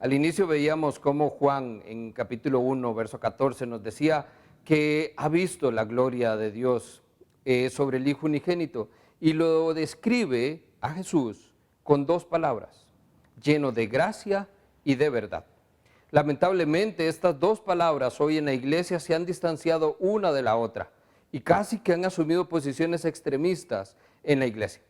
Al inicio veíamos cómo Juan en capítulo 1, verso 14 nos decía que ha visto la gloria de Dios sobre el Hijo unigénito y lo describe a Jesús con dos palabras, lleno de gracia y de verdad. Lamentablemente estas dos palabras hoy en la iglesia se han distanciado una de la otra y casi que han asumido posiciones extremistas en la iglesia.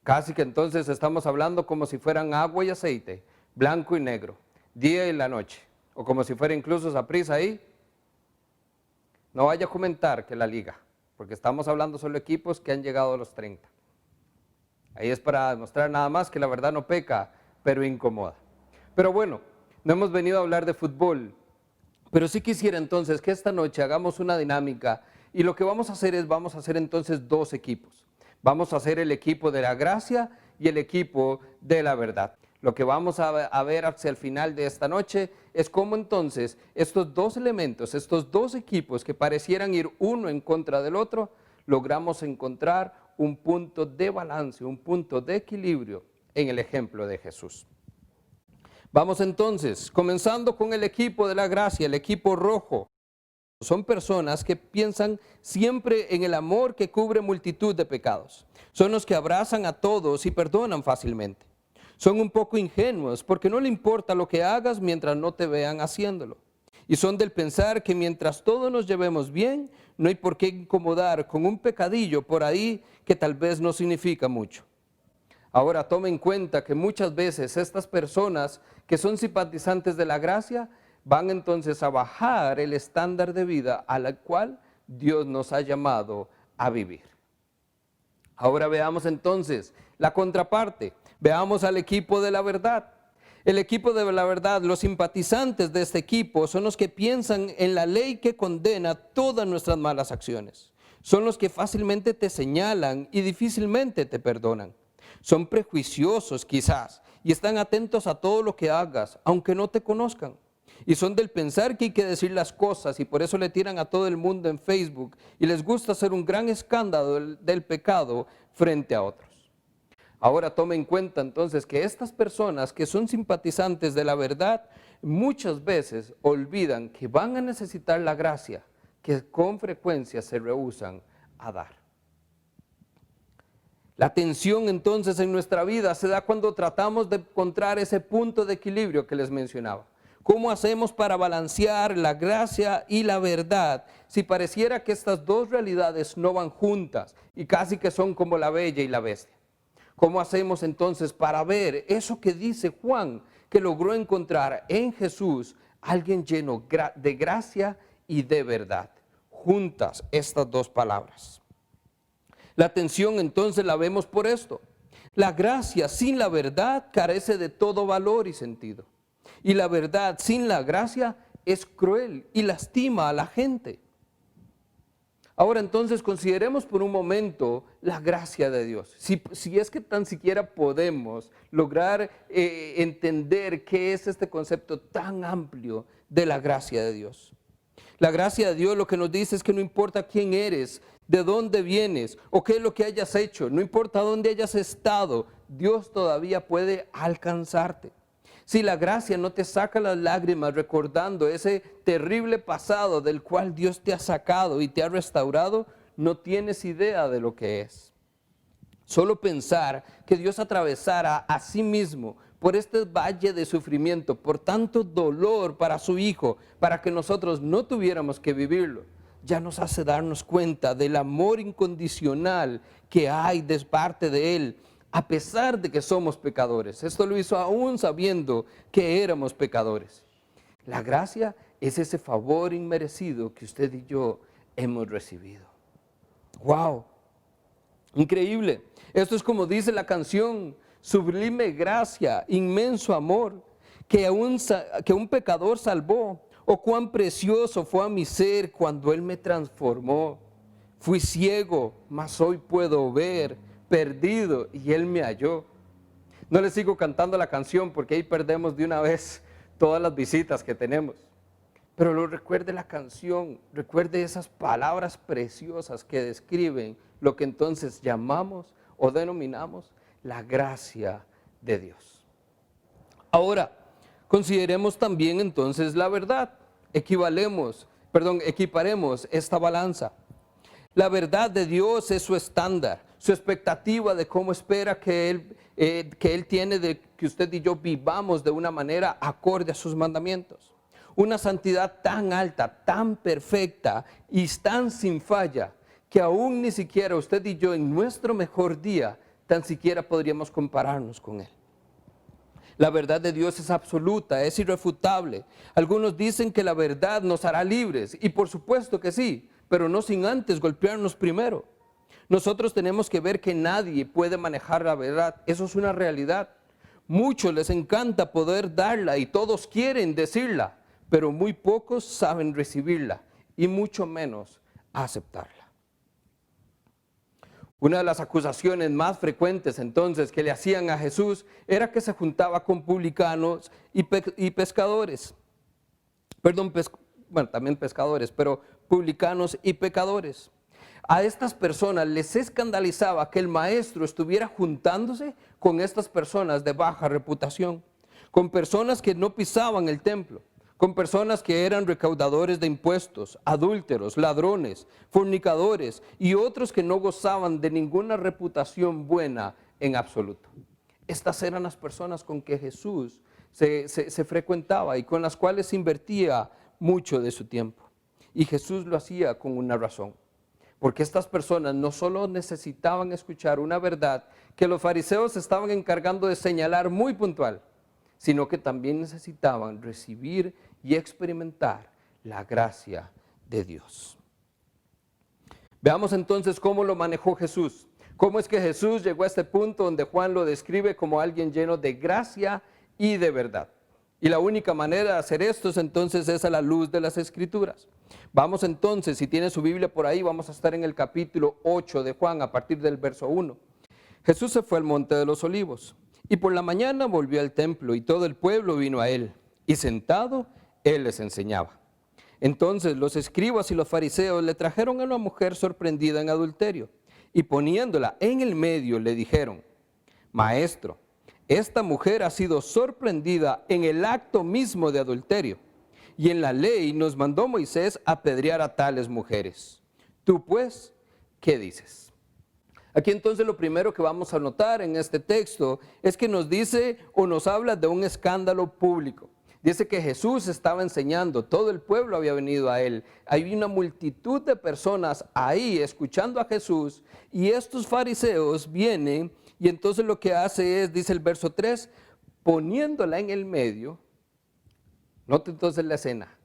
Casi que entonces estamos hablando como si fueran agua y aceite, blanco y negro, día y la noche, o como si fuera incluso Saprissa ahí. No vaya a comentar que la liga, porque estamos hablando solo de equipos que han llegado a los 30. Ahí es para demostrar nada más que la verdad no peca, pero incomoda. Pero bueno, no hemos venido a hablar de fútbol, pero sí quisiera entonces que esta noche hagamos una dinámica y lo que vamos a hacer es, vamos a hacer entonces dos equipos. Vamos a hacer el equipo de la gracia y el equipo de la verdad. Lo que vamos a ver hacia el final de esta noche es cómo entonces estos dos elementos, estos dos equipos que parecieran ir uno en contra del otro, logramos encontrar un punto de balance, un punto de equilibrio en el ejemplo de Jesús. Vamos entonces, comenzando con el equipo de la gracia, el equipo rojo. Son personas que piensan siempre en el amor que cubre multitud de pecados. Son los que abrazan a todos y perdonan fácilmente. Son un poco ingenuos porque no le importa lo que hagas mientras no te vean haciéndolo. Y son del pensar que mientras todos nos llevemos bien, no hay por qué incomodar con un pecadillo por ahí que tal vez no significa mucho. Ahora tome en cuenta que muchas veces estas personas que son simpatizantes de la gracia van entonces a bajar el estándar de vida a la cual Dios nos ha llamado a vivir. Ahora veamos entonces la contraparte, veamos al equipo de la verdad. El equipo de la verdad, los simpatizantes de este equipo son los que piensan en la ley que condena todas nuestras malas acciones. Son los que fácilmente te señalan y difícilmente te perdonan. Son prejuiciosos quizás y están atentos a todo lo que hagas, aunque no te conozcan. Y son del pensar que hay que decir las cosas y por eso le tiran a todo el mundo en Facebook y les gusta hacer un gran escándalo del pecado frente a otros. Ahora tome en cuenta entonces que estas personas que son simpatizantes de la verdad muchas veces olvidan que van a necesitar la gracia que con frecuencia se rehúsan a dar. La tensión entonces en nuestra vida se da cuando tratamos de encontrar ese punto de equilibrio que les mencionaba. ¿Cómo hacemos para balancear la gracia y la verdad si pareciera que estas dos realidades no van juntas y casi que son como la bella y la bestia? ¿Cómo hacemos entonces para ver eso que dice Juan, que logró encontrar en Jesús alguien lleno de gracia y de verdad? Juntas estas dos palabras. La tensión entonces la vemos por esto. La gracia sin la verdad carece de todo valor y sentido. Y la verdad sin la gracia es cruel y lastima a la gente. Ahora entonces consideremos por un momento la gracia de Dios. Si es que tan siquiera podemos lograr entender qué es este concepto tan amplio de la gracia de Dios. La gracia de Dios lo que nos dice es que no importa quién eres, de dónde vienes o qué es lo que hayas hecho, no importa dónde hayas estado, Dios todavía puede alcanzarte. Si la gracia no te saca las lágrimas recordando ese terrible pasado del cual Dios te ha sacado y te ha restaurado, no tienes idea de lo que es. Solo pensar que Dios atravesara a sí mismo por este valle de sufrimiento, por tanto dolor para su Hijo, para que nosotros no tuviéramos que vivirlo, ya nos hace darnos cuenta del amor incondicional que hay de parte de Él, a pesar de que somos pecadores. Esto lo hizo aún sabiendo que éramos pecadores. La gracia es ese favor inmerecido que usted y yo hemos recibido. ¡Wow! Increíble. Esto es como dice la canción, sublime gracia, inmenso amor, que un pecador salvó. Oh, cuán precioso fue a mi ser cuando Él me transformó. Fui ciego, mas hoy puedo ver, perdido, y Él me halló. No les sigo cantando la canción porque ahí perdemos de una vez todas las visitas que tenemos. Pero recuerde la canción, recuerde esas palabras preciosas que describen lo que entonces llamamos o denominamos la gracia de Dios. Ahora, Consideremos también entonces la verdad. Equiparemos esta balanza. La verdad de Dios es su estándar, su expectativa de cómo espera que Él tiene de que usted y yo vivamos de una manera acorde a sus mandamientos. Una santidad tan alta, tan perfecta y tan sin falla, que aún ni siquiera usted y yo en nuestro mejor día, tan siquiera podríamos compararnos con Él. La verdad de Dios es absoluta, es irrefutable. Algunos dicen que la verdad nos hará libres, y por supuesto que sí, pero no sin antes golpearnos primero. Nosotros tenemos que ver que nadie puede manejar la verdad, eso es una realidad. Muchos les encanta poder darla y todos quieren decirla, pero muy pocos saben recibirla y mucho menos aceptarla. Una de las acusaciones más frecuentes entonces que le hacían a Jesús era que se juntaba con publicanos y pescadores. También pescadores, pero publicanos y pecadores. A estas personas les escandalizaba que el maestro estuviera juntándose con estas personas de baja reputación, con personas que no pisaban el templo, con personas que eran recaudadores de impuestos, adúlteros, ladrones, fornicadores y otros que no gozaban de ninguna reputación buena en absoluto. Estas eran las personas con que Jesús se frecuentaba y con las cuales invertía mucho de su tiempo. Y Jesús lo hacía con una razón, porque estas personas no solo necesitaban escuchar una verdad que los fariseos estaban encargando de señalar muy puntual, sino que también necesitaban recibir y experimentar la gracia de Dios. Veamos entonces cómo lo manejó Jesús. Cómo es que Jesús llegó a este punto donde Juan lo describe como alguien lleno de gracia y de verdad. Y la única manera de hacer esto entonces es a la luz de las Escrituras. Vamos entonces, si tiene su Biblia por ahí, vamos a estar en el capítulo 8 de Juan a partir del verso 1. Jesús se fue al monte de los olivos y por la mañana volvió al templo y todo el pueblo vino a él y sentado él les enseñaba. Entonces los escribas y los fariseos le trajeron a una mujer sorprendida en adulterio y poniéndola en el medio le dijeron: Maestro, esta mujer ha sido sorprendida en el acto mismo de adulterio, y en la ley nos mandó Moisés apedrear a tales mujeres. Tú pues, ¿qué dices? Aquí entonces lo primero que vamos a notar en este texto es que nos dice o nos habla de un escándalo público. Dice que Jesús estaba enseñando, todo el pueblo había venido a él. Hay una multitud de personas ahí escuchando a Jesús y estos fariseos vienen y entonces lo que hace es, dice el verso 3, poniéndola en el medio. Note entonces la escena.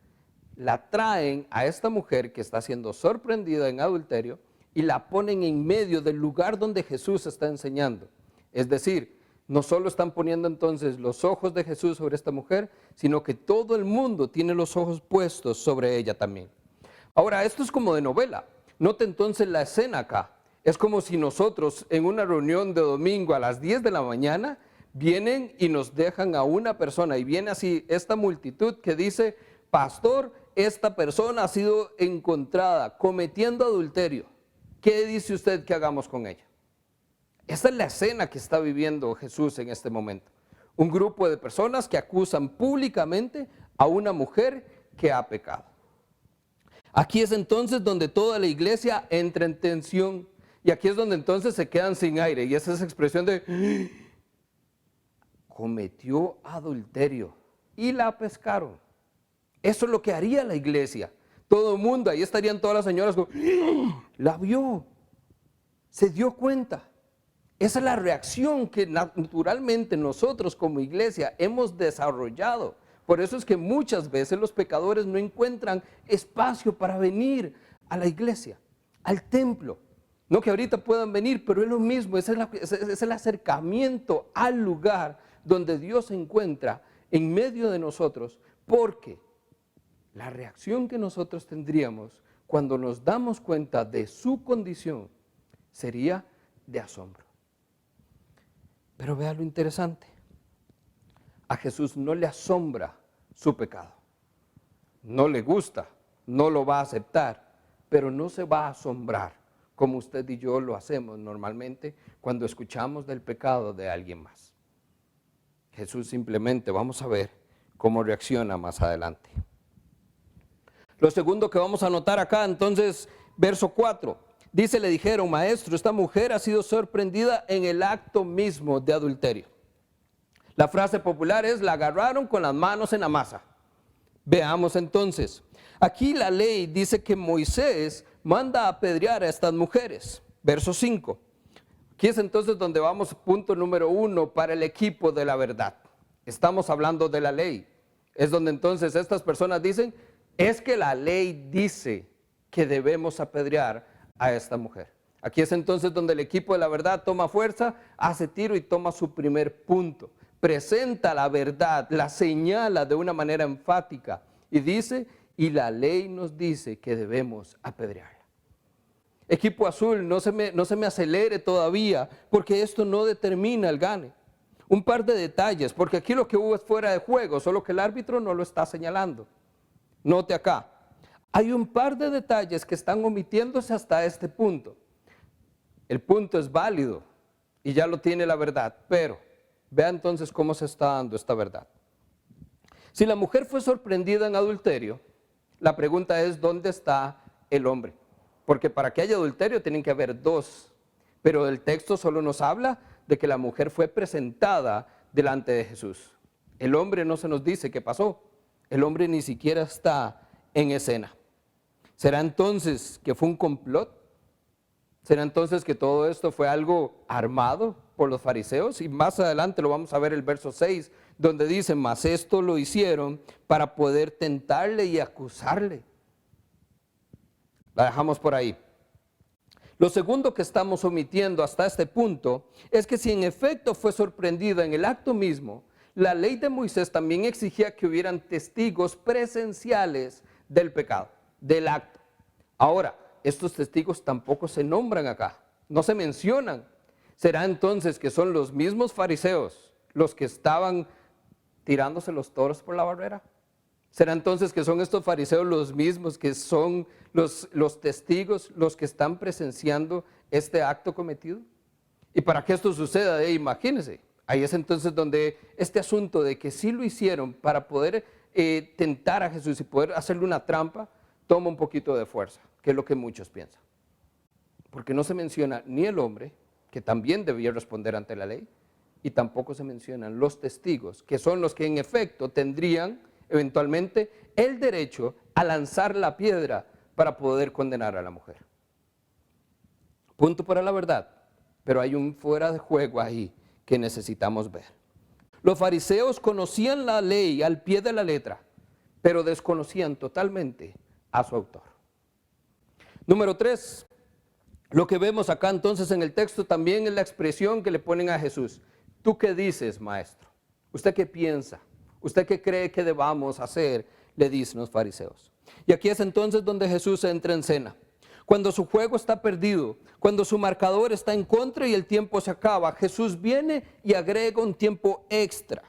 La traen a esta mujer que está siendo sorprendida en adulterio y la ponen en medio del lugar donde Jesús está enseñando. Es decir, no solo están poniendo entonces los ojos de Jesús sobre esta mujer, sino que todo el mundo tiene los ojos puestos sobre ella también. Ahora, esto es como de novela. Note entonces la escena acá. Es como si nosotros en una reunión de domingo a las 10 de la mañana vienen y nos dejan a una persona y viene así esta multitud que dice: pastor, esta persona ha sido encontrada cometiendo adulterio. ¿Qué dice usted que hagamos con ella? Esta es la escena que está viviendo Jesús en este momento. Un grupo de personas que acusan públicamente a una mujer que ha pecado. Aquí es entonces donde toda la iglesia entra en tensión. Y aquí es donde entonces se quedan sin aire. Y esa es esa expresión de: cometió adulterio y la pescaron. Eso es lo que haría la iglesia. Todo el mundo, ahí estarían todas las señoras como: la vio, se dio cuenta. Esa es la reacción que naturalmente nosotros como iglesia hemos desarrollado. Por eso es que muchas veces los pecadores no encuentran espacio para venir a la iglesia, al templo. No que ahorita puedan venir, pero es lo mismo, es el acercamiento al lugar donde Dios se encuentra en medio de nosotros, porque la reacción que nosotros tendríamos cuando nos damos cuenta de su condición sería de asombro. Pero vea lo interesante, a Jesús no le asombra su pecado, no le gusta, no lo va a aceptar, pero no se va a asombrar como usted y yo lo hacemos normalmente cuando escuchamos del pecado de alguien más. Jesús simplemente, vamos a ver cómo reacciona más adelante. Lo segundo que vamos a notar acá, entonces, verso 4, dice, le dijeron, maestro, esta mujer ha sido sorprendida en el acto mismo de adulterio. La frase popular es, la agarraron con las manos en la masa. Veamos entonces, aquí la ley dice que Moisés manda a apedrear a estas mujeres. Verso 5. Aquí es entonces donde vamos, punto número 1 para el equipo de la verdad. Estamos hablando de la ley. Es donde entonces estas personas dicen, es que la ley dice que debemos apedrear a esta mujer. Aquí es entonces donde el equipo de la verdad toma fuerza, hace tiro y toma su primer punto. Presenta la verdad, la señala de una manera enfática y dice, y la ley nos dice que debemos apedrearla. Equipo azul, no se me acelere todavía, porque esto no determina el gane. Un par de detalles, porque aquí lo que hubo es fuera de juego, solo que el árbitro no lo está señalando. Note acá, hay un par de detalles que están omitiéndose hasta este punto. El punto es válido y ya lo tiene la verdad, pero vea entonces cómo se está dando esta verdad. Si la mujer fue sorprendida en adulterio, la pregunta es, ¿dónde está el hombre? Porque para que haya adulterio tienen que haber dos, pero el texto solo nos habla de que la mujer fue presentada delante de Jesús. El hombre no se nos dice qué pasó, el hombre ni siquiera está en escena. ¿Será entonces que fue un complot? ¿Será entonces que todo esto fue algo armado por los fariseos? Y más adelante lo vamos a ver el verso 6, donde dice, mas esto lo hicieron para poder tentarle y acusarle. La dejamos por ahí. Lo segundo que estamos omitiendo hasta este punto es que si en efecto fue sorprendida en el acto mismo, la ley de Moisés también exigía que hubieran testigos presenciales del pecado, del acto. Ahora, estos testigos tampoco se nombran acá, no se mencionan. ¿Será entonces que son los mismos fariseos los que estaban tirándose los toros por la barrera? ¿Será entonces que son estos fariseos los mismos que son los testigos, los que están presenciando este acto cometido? Y para que esto suceda, imagínense, ahí es entonces donde este asunto de que sí lo hicieron para poder tentar a Jesús y poder hacerle una trampa, toma un poquito de fuerza, que es lo que muchos piensan. Porque no se menciona ni el hombre, que también debía responder ante la ley, y tampoco se mencionan los testigos, que son los que en efecto tendrían eventualmente el derecho a lanzar la piedra para poder condenar a la mujer. Punto para la verdad, pero hay un fuera de juego ahí que necesitamos ver. Los fariseos conocían la ley al pie de la letra, pero desconocían totalmente a su autor. Número 3, lo que vemos acá entonces en el texto también es la expresión que le ponen a Jesús. ¿Tú qué dices, maestro? ¿Usted qué piensa? ¿Usted qué cree que debamos hacer? Le dicen los fariseos. Y aquí es entonces donde Jesús entra en escena. Cuando su juego está perdido, cuando su marcador está en contra y el tiempo se acaba, Jesús viene y agrega un tiempo extra.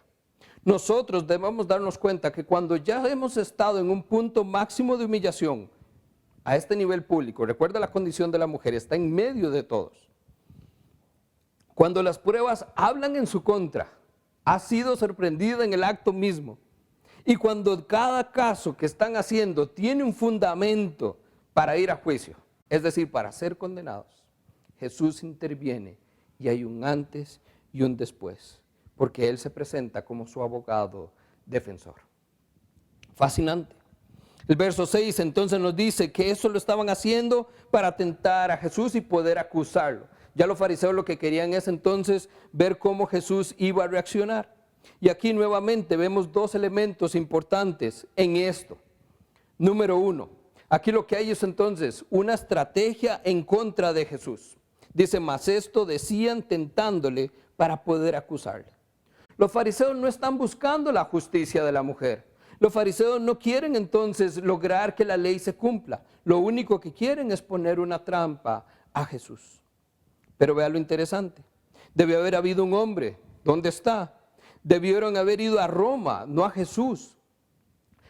Nosotros debemos darnos cuenta que cuando ya hemos estado en un punto máximo de humillación, a este nivel público, recuerda la condición de la mujer, está en medio de todos. Cuando las pruebas hablan en su contra, ha sido sorprendida en el acto mismo. Y cuando cada caso que están haciendo tiene un fundamento para ir a juicio, es decir, para ser condenados, Jesús interviene y hay un antes y un después, porque Él se presenta como su abogado defensor. Fascinante. El verso 6 entonces nos dice que eso lo estaban haciendo para tentar a Jesús y poder acusarlo. Ya los fariseos lo que querían es entonces ver cómo Jesús iba a reaccionar. Y aquí nuevamente vemos dos elementos importantes en esto. Número 1, aquí lo que hay es entonces una estrategia en contra de Jesús. Dice, mas esto decían tentándole para poder acusarle. Los fariseos no están buscando la justicia de la mujer. Los fariseos no quieren entonces lograr que la ley se cumpla. Lo único que quieren es poner una trampa a Jesús. Pero vea lo interesante. Debió haber habido un hombre. ¿Dónde está? Debieron haber ido a Roma, no a Jesús.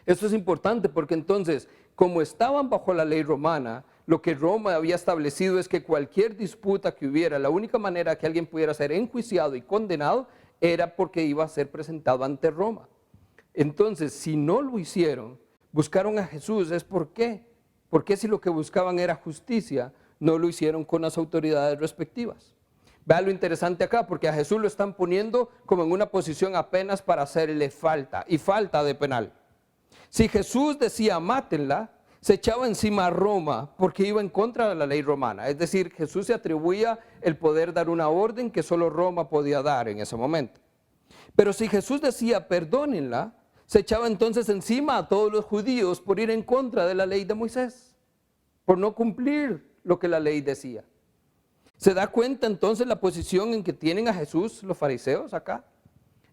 Esto es importante porque entonces, como estaban bajo la ley romana, lo que Roma había establecido es que cualquier disputa que hubiera, la única manera que alguien pudiera ser enjuiciado y condenado era porque iba a ser presentado ante Roma. Entonces, si no lo hicieron, buscaron a Jesús, ¿es por qué? ¿Por qué si lo que buscaban era justicia, no lo hicieron con las autoridades respectivas? Vea lo interesante acá, porque a Jesús lo están poniendo como en una posición apenas para hacerle falta, y falta de penal. Si Jesús decía mátenla, se echaba encima a Roma porque iba en contra de la ley romana. Es decir, Jesús se atribuía el poder dar una orden que solo Roma podía dar en ese momento. Pero si Jesús decía perdónenla, se echaba entonces encima a todos los judíos por ir en contra de la ley de Moisés, por no cumplir lo que la ley decía. ¿Se da cuenta entonces la posición en que tienen a Jesús los fariseos acá?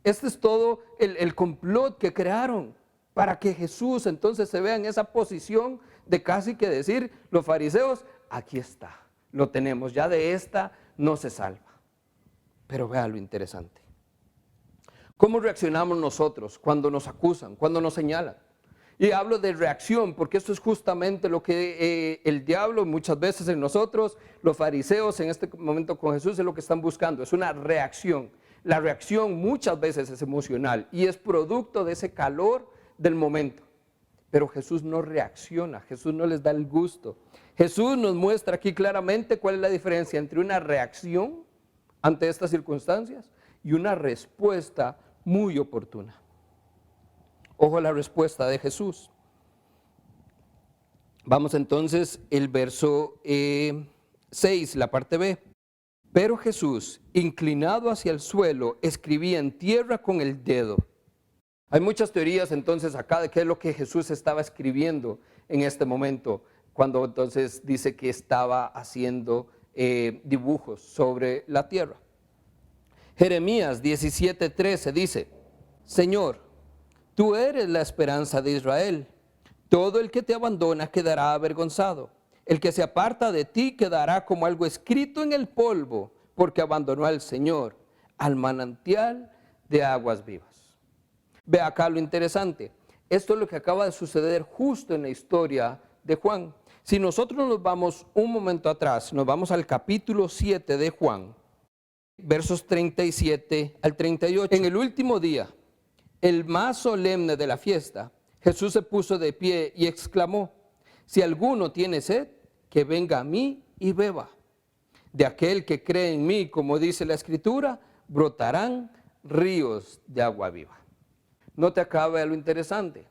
Este es todo el complot que crearon para que Jesús entonces se vea en esa posición de casi que decir, los fariseos, aquí está, lo tenemos, ya de esta no se salva. Pero vea lo interesante. ¿Cómo reaccionamos nosotros cuando nos acusan, cuando nos señalan? Y hablo de reacción porque esto es justamente lo que el diablo muchas veces en nosotros, los fariseos en este momento con Jesús es lo que están buscando, es una reacción. La reacción muchas veces es emocional y es producto de ese calor del momento. Pero Jesús no reacciona, Jesús no les da el gusto. Jesús nos muestra aquí claramente cuál es la diferencia entre una reacción ante estas circunstancias y una respuesta muy oportuna. Ojo a la respuesta de Jesús. Vamos entonces el verso 6, la parte B. Pero Jesús, inclinado hacia el suelo, escribía en tierra con el dedo. Hay muchas teorías entonces acá de qué es lo que Jesús estaba escribiendo en este momento, cuando entonces dice que estaba haciendo dibujos sobre la tierra. Jeremías 17:13 dice, Señor, tú eres la esperanza de Israel. Todo el que te abandona quedará avergonzado. El que se aparta de ti quedará como algo escrito en el polvo, porque abandonó al Señor, al manantial de aguas vivas. Ve acá lo interesante. Esto es lo que acaba de suceder justo en la historia de Juan. Si nosotros nos vamos un momento atrás, nos vamos al capítulo 7 de Juan, versos 37 al 38. En el último día, el más solemne de la fiesta, Jesús se puso de pie y exclamó, si alguno tiene sed, que venga a mí y beba. De aquel que cree en mí, como dice la Escritura, brotarán ríos de agua viva. No te acabe lo interesante.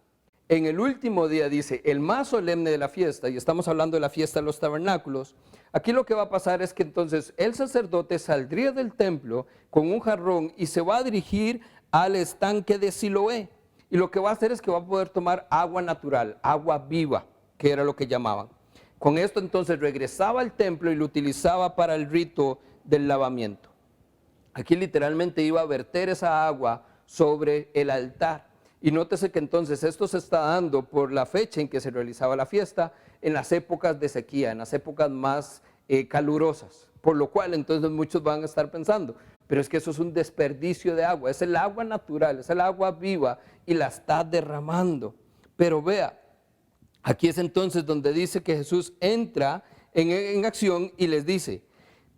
En el último día dice, el más solemne de la fiesta, y estamos hablando de la fiesta de los tabernáculos, aquí lo que va a pasar es que entonces el sacerdote saldría del templo con un jarrón y se va a dirigir al estanque de Siloé. Y lo que va a hacer es que va a poder tomar agua natural, agua viva, que era lo que llamaban. Con esto entonces regresaba al templo y lo utilizaba para el rito del lavamiento. Aquí literalmente iba a verter esa agua sobre el altar. Y nótese que entonces esto se está dando por la fecha en que se realizaba la fiesta, en las épocas de sequía, en las épocas más calurosas. Por lo cual entonces muchos van a estar pensando, pero es que eso es un desperdicio de agua, es el agua natural, es el agua viva y la está derramando. Pero vea, aquí es entonces donde dice que Jesús entra en acción y les dice,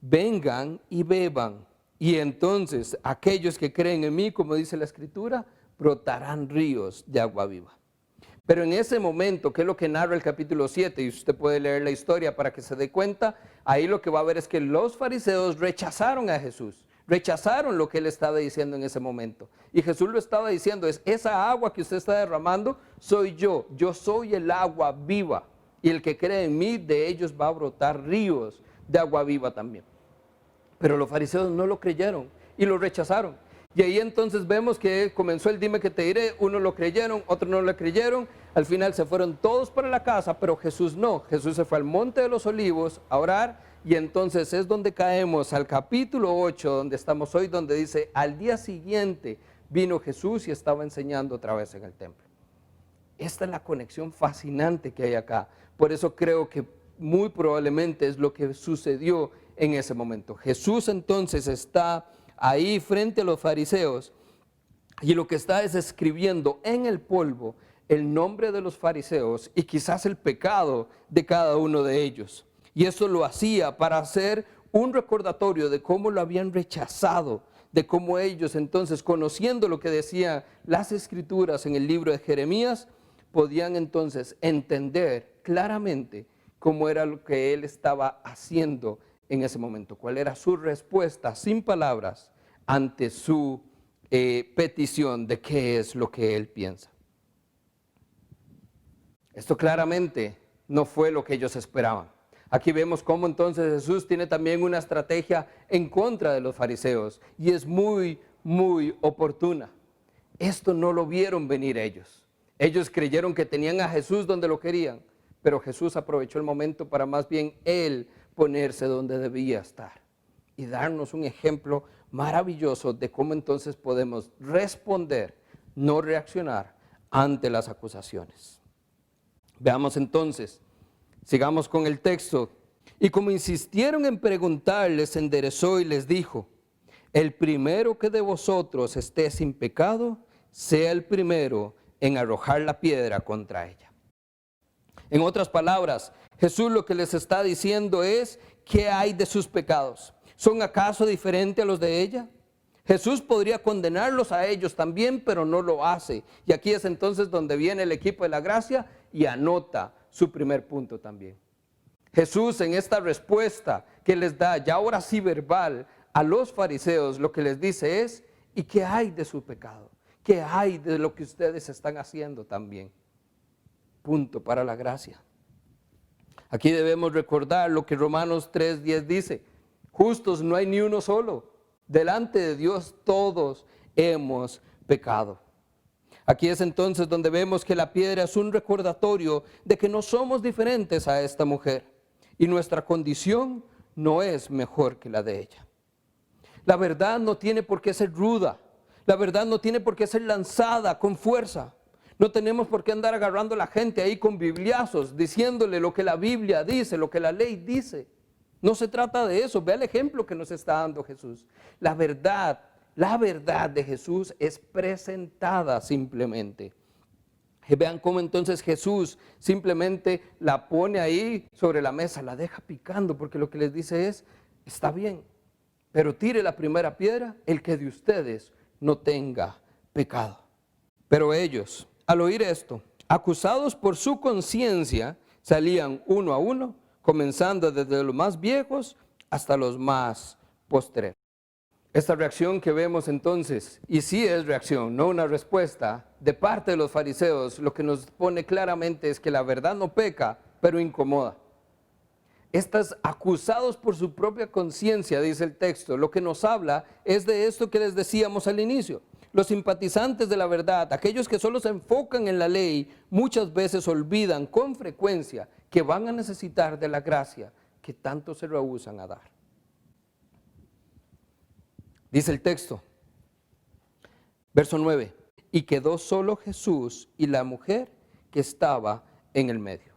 vengan y beban. Y entonces aquellos que creen en mí, como dice la Escritura, brotarán ríos de agua viva. Pero en ese momento, que es lo que narra el capítulo 7, y usted puede leer la historia para que se dé cuenta, ahí lo que va a ver es que los fariseos rechazaron a Jesús, rechazaron lo que él estaba diciendo en ese momento. Y Jesús lo estaba diciendo, es esa agua que usted está derramando, soy yo soy el agua viva. Y el que cree en mí, de ellos va a brotar ríos de agua viva también. Pero los fariseos no lo creyeron y lo rechazaron. Y ahí entonces vemos que comenzó el dime que te diré, unos lo creyeron, otros no lo creyeron, al final se fueron todos para la casa, pero Jesús no, Jesús se fue al monte de los olivos a orar y entonces es donde caemos al capítulo 8, donde estamos hoy, donde dice, al día siguiente vino Jesús y estaba enseñando otra vez en el templo. Esta es la conexión fascinante que hay acá, por eso creo que muy probablemente es lo que sucedió en ese momento. Jesús entonces está ahí frente a los fariseos y lo que está es escribiendo en el polvo el nombre de los fariseos y quizás el pecado de cada uno de ellos. Y eso lo hacía para hacer un recordatorio de cómo lo habían rechazado, de cómo ellos entonces, conociendo lo que decían las escrituras en el libro de Jeremías, podían entonces entender claramente cómo era lo que él estaba haciendo en ese momento, cuál era su respuesta sin palabras ante su petición de qué es lo que él piensa. Esto claramente no fue lo que ellos esperaban. Aquí vemos cómo entonces Jesús tiene también una estrategia en contra de los fariseos y es muy, muy oportuna. Esto no lo vieron venir ellos. Ellos creyeron que tenían a Jesús donde lo querían, pero Jesús aprovechó el momento para más bien él ponerse donde debía estar y darnos un ejemplo maravilloso de cómo entonces podemos responder, no reaccionar ante las acusaciones. Veamos entonces, sigamos con el texto. Y como insistieron en preguntar, les enderezó y les dijo: el primero que de vosotros esté sin pecado, sea el primero en arrojar la piedra contra ella. En otras palabras, Jesús lo que les está diciendo es: ¿qué hay de sus pecados? ¿Son acaso diferentes a los de ella? Jesús podría condenarlos a ellos también, pero no lo hace. Y aquí es entonces donde viene el equipo de la gracia y anota su primer punto también. Jesús, en esta respuesta que les da, ya ahora sí verbal, a los fariseos, lo que les dice es: ¿y qué hay de su pecado? ¿Qué hay de lo que ustedes están haciendo también? Punto para la gracia. Aquí debemos recordar lo que Romanos 3:10 dice: justos no hay ni uno solo. Delante de Dios todos hemos pecado. Aquí es entonces donde vemos que la piedra es un recordatorio de que no somos diferentes a esta mujer y nuestra condición no es mejor que la de ella. La verdad no tiene por qué ser ruda, la verdad no tiene por qué ser lanzada con fuerza. No tenemos por qué andar agarrando a la gente ahí con bibliazos, diciéndole lo que la Biblia dice, lo que la ley dice. No se trata de eso. Vea el ejemplo que nos está dando Jesús. La verdad de Jesús es presentada simplemente. Y vean cómo entonces Jesús simplemente la pone ahí sobre la mesa, la deja picando, porque lo que les dice es: está bien, pero tire la primera piedra el que de ustedes no tenga pecado. Pero ellos, al oír esto, acusados por su conciencia, salían uno a uno, comenzando desde los más viejos hasta los más postreros. Esta reacción que vemos entonces, y sí es reacción, no una respuesta, de parte de los fariseos, lo que nos pone claramente es que la verdad no peca, pero incomoda. Estos acusados por su propia conciencia, dice el texto, lo que nos habla es de esto que les decíamos al inicio. Los simpatizantes de la verdad, aquellos que solo se enfocan en la ley, muchas veces olvidan con frecuencia que van a necesitar de la gracia que tanto se rehúsan a dar. Dice el texto, verso 9, y quedó solo Jesús y la mujer que estaba en el medio.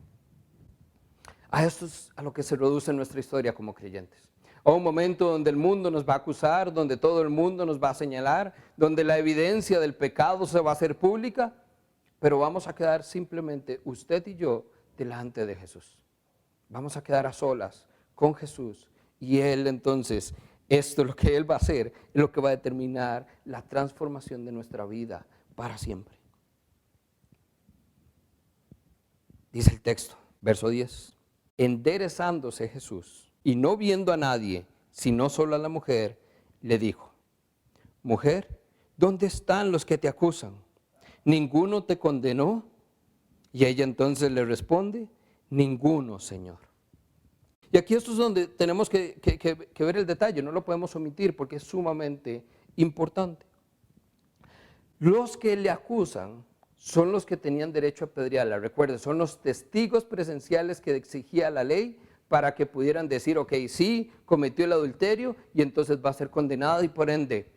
A esto es a lo que se reduce nuestra historia como creyentes. A un momento donde el mundo nos va a acusar, donde todo el mundo nos va a señalar, donde la evidencia del pecado se va a hacer pública, pero vamos a quedar simplemente usted y yo delante de Jesús. Vamos a quedar a solas con Jesús y Él entonces, esto lo que Él va a hacer es lo que va a determinar la transformación de nuestra vida para siempre. Dice el texto, verso 10, enderezándose Jesús y no viendo a nadie, sino solo a la mujer, le dijo, mujer, ¿dónde están los que te acusan? ¿Ninguno te condenó? Y ella entonces le responde, ninguno, Señor. Y aquí esto es donde tenemos que ver el detalle, no lo podemos omitir porque es sumamente importante. Los que le acusan son los que tenían derecho a apedrearla. Recuerden, son los testigos presenciales que exigía la ley para que pudieran decir, ok, sí, cometió el adulterio y entonces va a ser condenada y por ende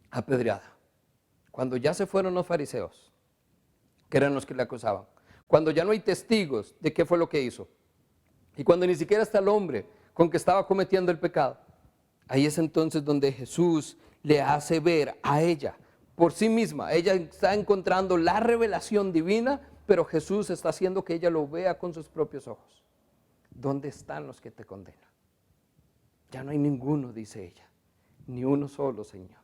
apedreada. Cuando ya se fueron los fariseos, que eran los que le acusaban, cuando ya no hay testigos de qué fue lo que hizo, y cuando ni siquiera está el hombre con que estaba cometiendo el pecado, ahí es entonces donde Jesús le hace ver a ella por sí misma. Ella está encontrando la revelación divina, pero Jesús está haciendo que ella lo vea con sus propios ojos. ¿Dónde están los que te condenan? Ya no hay ninguno, dice ella, ni uno solo, Señor.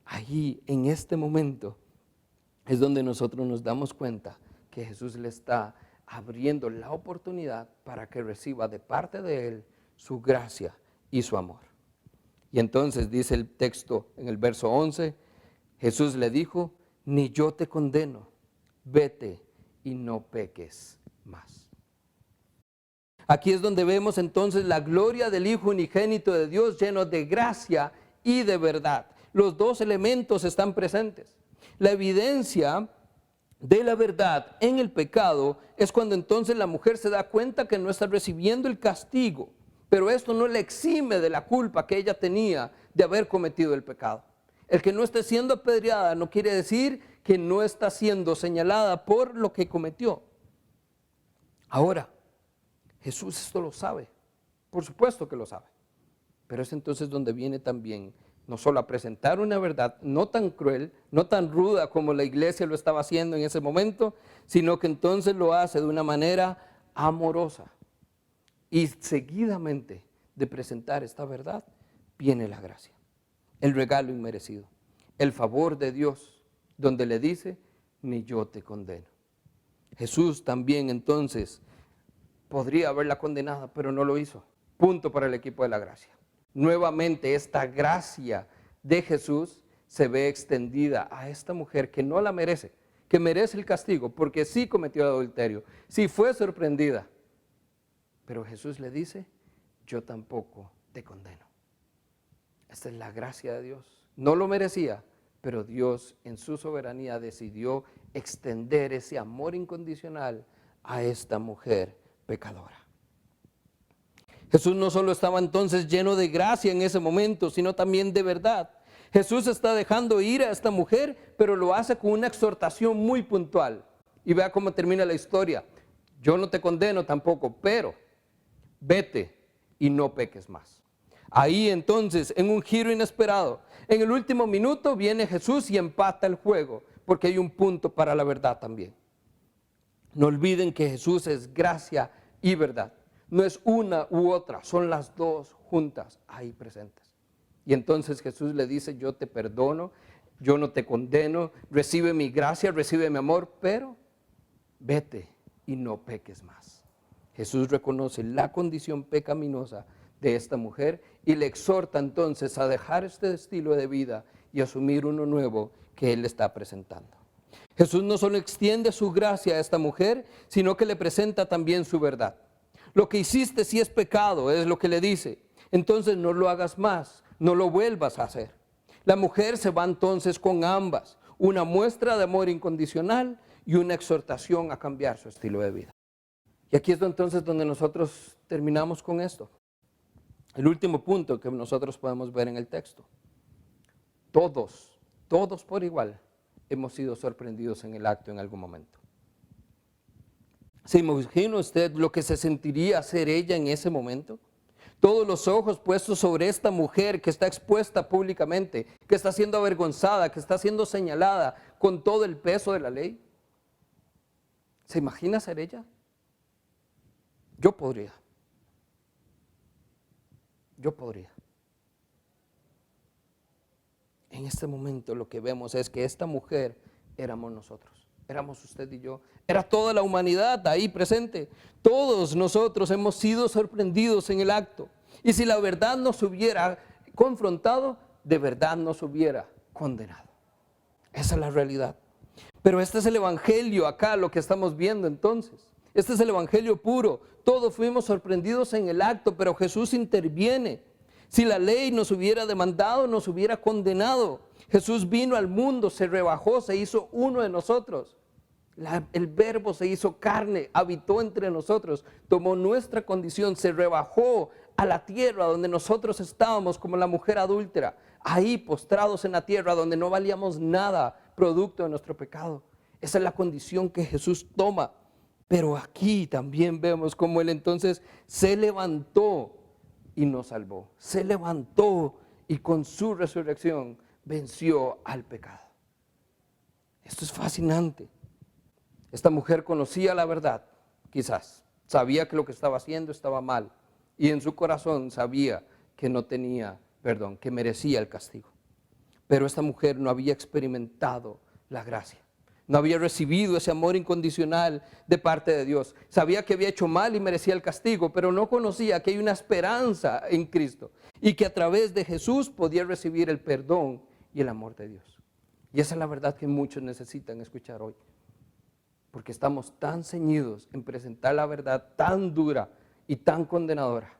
Ahí, en este momento, es donde nosotros nos damos cuenta que Jesús le está abriendo la oportunidad para que reciba de parte de Él su gracia y su amor. Y entonces dice el texto en el verso 11, Jesús le dijo, ni yo te condeno, vete y no peques más. Aquí es donde vemos entonces la gloria del Hijo unigénito de Dios lleno de gracia y de verdad. Los dos elementos están presentes. La evidencia de la verdad en el pecado es cuando entonces la mujer se da cuenta que no está recibiendo el castigo, pero esto no le exime de la culpa que ella tenía de haber cometido el pecado. El que no esté siendo apedreada no quiere decir que no está siendo señalada por lo que cometió. Ahora, Jesús esto lo sabe, por supuesto que lo sabe, pero es entonces donde viene también no solo a presentar una verdad no tan cruel, no tan ruda como la iglesia lo estaba haciendo en ese momento, sino que entonces lo hace de una manera amorosa. Y seguidamente de presentar esta verdad, viene la gracia, el regalo inmerecido, el favor de Dios, donde le dice, ni yo te condeno. Jesús también entonces podría haberla condenado, pero no lo hizo. Punto para el equipo de la gracia. Nuevamente esta gracia de Jesús se ve extendida a esta mujer que no la merece, que merece el castigo porque sí cometió adulterio, sí fue sorprendida. Pero Jesús le dice, yo tampoco te condeno. Esta es la gracia de Dios. No lo merecía, pero Dios en su soberanía decidió extender ese amor incondicional a esta mujer pecadora. Jesús no solo estaba entonces lleno de gracia en ese momento, sino también de verdad. Jesús está dejando ir a esta mujer, pero lo hace con una exhortación muy puntual. Y vea cómo termina la historia. Yo no te condeno tampoco, pero vete y no peques más. Ahí entonces, en un giro inesperado, en el último minuto viene Jesús y empata el juego, porque hay un punto para la verdad también. No olviden que Jesús es gracia y verdad. No es una u otra, son las dos juntas ahí presentes. Y entonces Jesús le dice, yo te perdono, yo no te condeno, recibe mi gracia, recibe mi amor, pero vete y no peques más. Jesús reconoce la condición pecaminosa de esta mujer y le exhorta entonces a dejar este estilo de vida y asumir uno nuevo que Él le está presentando. Jesús no solo extiende su gracia a esta mujer, sino que le presenta también su verdad. Lo que hiciste sí es pecado, es lo que le dice. Entonces no lo hagas más, no lo vuelvas a hacer. La mujer se va entonces con ambas, una muestra de amor incondicional y una exhortación a cambiar su estilo de vida. Y aquí es entonces donde nosotros terminamos con esto. El último punto que nosotros podemos ver en el texto. Todos por igual hemos sido sorprendidos en el acto en algún momento. ¿Se imagina usted lo que se sentiría ser ella en ese momento? Todos los ojos puestos sobre esta mujer que está expuesta públicamente, que está siendo avergonzada, que está siendo señalada con todo el peso de la ley. ¿Se imagina ser ella? Yo podría. En este momento lo que vemos es que esta mujer éramos nosotros. Éramos usted y yo, era toda la humanidad ahí presente. Todos nosotros hemos sido sorprendidos en el acto. Y si la verdad nos hubiera confrontado, de verdad nos hubiera condenado. Esa es la realidad. Pero este es el evangelio acá, lo que estamos viendo entonces. Este es el evangelio puro. Todos fuimos sorprendidos en el acto, pero Jesús interviene. Si la ley nos hubiera demandado, nos hubiera condenado. Jesús vino al mundo, se rebajó, se hizo uno de nosotros. El verbo se hizo carne, habitó entre nosotros, tomó nuestra condición, se rebajó a la tierra donde nosotros estábamos como la mujer adúltera, ahí postrados en la tierra donde no valíamos nada, producto de nuestro pecado. Esa es la condición que Jesús toma. Pero aquí también vemos cómo Él entonces se levantó y nos salvó. Se levantó y con su resurrección venció al pecado. Esto es fascinante. Esta mujer conocía la verdad, quizás. Sabía que lo que estaba haciendo estaba mal. Y en su corazón sabía que no tenía perdón, que merecía el castigo. Pero esta mujer no había experimentado la gracia. No había recibido ese amor incondicional de parte de Dios. Sabía que había hecho mal y merecía el castigo, pero no conocía que hay una esperanza en Cristo y que a través de Jesús podía recibir el perdón y el amor de Dios. Y esa es la verdad que muchos necesitan escuchar hoy. Porque estamos tan ceñidos en presentar la verdad tan dura y tan condenadora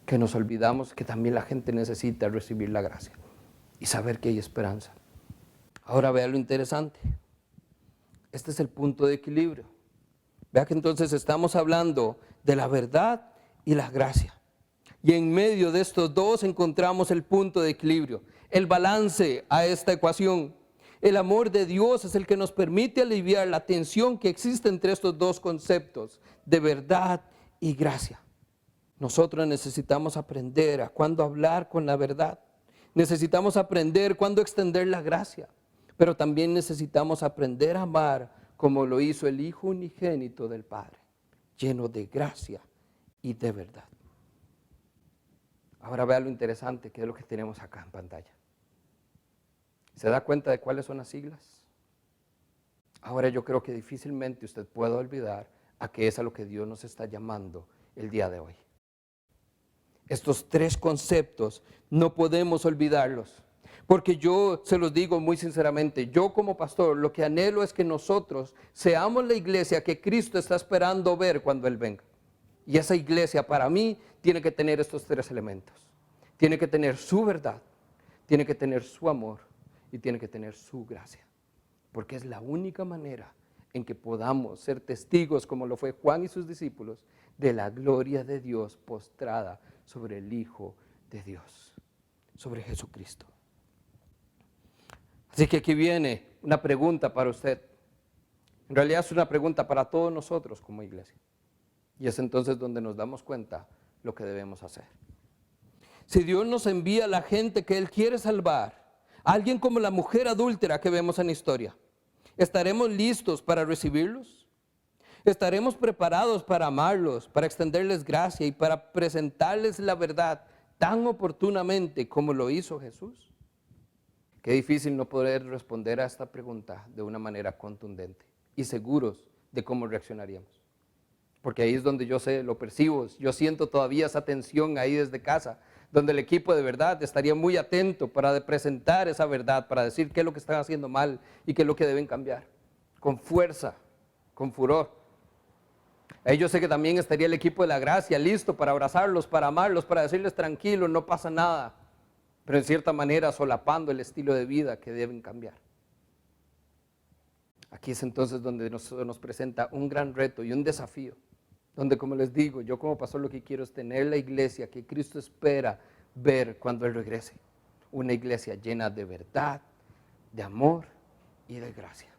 que nos olvidamos que también la gente necesita recibir la gracia y saber que hay esperanza. Ahora vea lo interesante. Este es el punto de equilibrio. Vea que entonces estamos hablando de la verdad y la gracia. Y en medio de estos dos encontramos el punto de equilibrio, el balance a esta ecuación. El amor de Dios es el que nos permite aliviar la tensión que existe entre estos dos conceptos de verdad y gracia. Nosotros necesitamos aprender a cuándo hablar con la verdad. Necesitamos aprender cuándo extender la gracia. Pero también necesitamos aprender a amar como lo hizo el Hijo unigénito del Padre, lleno de gracia y de verdad. Ahora vea lo interesante que es lo que tenemos acá en pantalla. ¿Se da cuenta de cuáles son las siglas? Ahora yo creo que difícilmente usted pueda olvidar a qué es a lo que Dios nos está llamando el día de hoy. Estos tres conceptos no podemos olvidarlos. Porque yo se los digo muy sinceramente, yo como pastor lo que anhelo es que nosotros seamos la iglesia que Cristo está esperando ver cuando Él venga. Y esa iglesia para mí tiene que tener estos tres elementos. Tiene que tener su verdad, tiene que tener su amor y tiene que tener su gracia. Porque es la única manera en que podamos ser testigos, como lo fue Juan y sus discípulos, de la gloria de Dios postrada sobre el Hijo de Dios, sobre Jesucristo. Así que aquí viene una pregunta para usted. En realidad es una pregunta para todos nosotros como iglesia. Y es entonces donde nos damos cuenta lo que debemos hacer. Si Dios nos envía a la gente que Él quiere salvar, alguien como la mujer adúltera que vemos en la historia, ¿estaremos listos para recibirlos? ¿Estaremos preparados para amarlos, para extenderles gracia y para presentarles la verdad tan oportunamente como lo hizo Jesús? Qué difícil no poder responder a esta pregunta de una manera contundente y seguros de cómo reaccionaríamos. Porque ahí es donde yo sé, lo percibo, yo siento todavía esa tensión ahí desde casa, donde el equipo de verdad estaría muy atento para presentar esa verdad, para decir qué es lo que están haciendo mal y qué es lo que deben cambiar, con fuerza, con furor. Ahí yo sé que también estaría el equipo de la gracia listo para abrazarlos, para amarlos, para decirles tranquilos, no pasa nada. Pero en cierta manera solapando el estilo de vida que deben cambiar. Aquí es entonces donde nos presenta un gran reto y un desafío, donde como les digo, yo como pastor lo que quiero es tener la iglesia que Cristo espera ver cuando Él regrese. Una iglesia llena de verdad, de amor y de gracia.